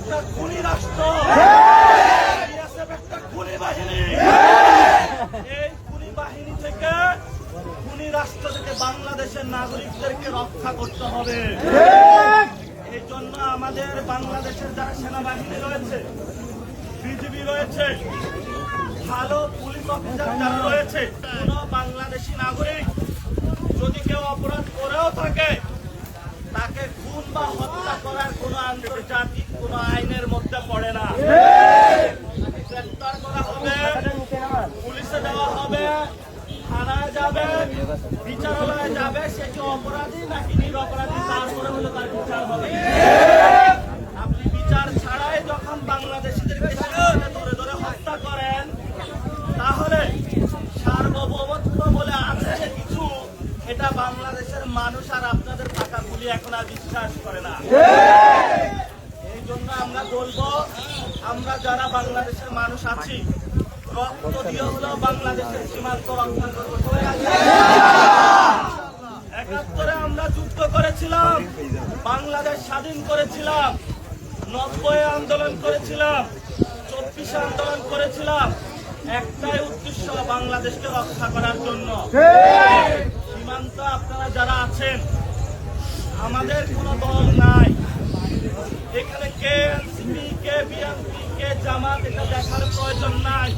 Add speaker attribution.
Speaker 1: একটা খুনি রাষ্ট্র, বিএসএফ একটা খুনি বাহিনী। এই খুনি বাহিনী থেকে, খুনি রাষ্ট্র থেকে বাংলাদেশের নাগরিকদেরকে রক্ষা করতে হবে। এই জন্য আমাদের বাংলাদেশের যারা সেনাবাহিনী রয়েছে, বিজিবি রয়েছে, ভালো পুলিশ অফিসার যারা রয়েছে, কোন বাংলাদেশি নাগরিক যদি কেউ অপরাধ করেও থাকে, তাকে খুন বা হত্যা করার কোন আন্তর্জাতিক কোন আইনের মধ্যে পড়ে না। গ্রেপ্তার করা হবে, পুলিশে দেওয়া হবে, থানায় যাবে, বিচারালয়ে যাবে, সে কি অপরাধী নাকি নিরপরাধী তারপরে হলে তার বিচার হবে। আপনি বিচার ছাড়াই যখন বাংলাদেশিদেরকে ধরে ধরে হত্যা করেন, তাহলে সার্বভৌমত্ব বলে আছে কিছু, এটা বাংলাদেশের মানুষ আর আপনাদের টাকা গুলি এখন আর বিশ্বাস করে না। এই জন্য আমরা বলবো, আমরা যারা বাংলাদেশের মানুষ আছি, রক্ত দিয়ে হলেও বাংলাদেশের সীমান্ত রক্ষা করবো। ৭১ আমরা যুদ্ধ করেছিলাম, বাংলাদেশ স্বাধীন করেছিলাম, ৯০ আন্দোলন করেছিলাম, ২৪ আন্দোলন করেছিলাম, একটাই উদ্দেশ্য বাংলাদেশকে রক্ষা করার জন্য। সীমান্ত আপনারা যারা আছেন, আমাদের কোন দল নাই এখানে, কে এনসিপি, কে বিএনপি, কে জামাত, এটা দেখার প্রয়োজন নাই।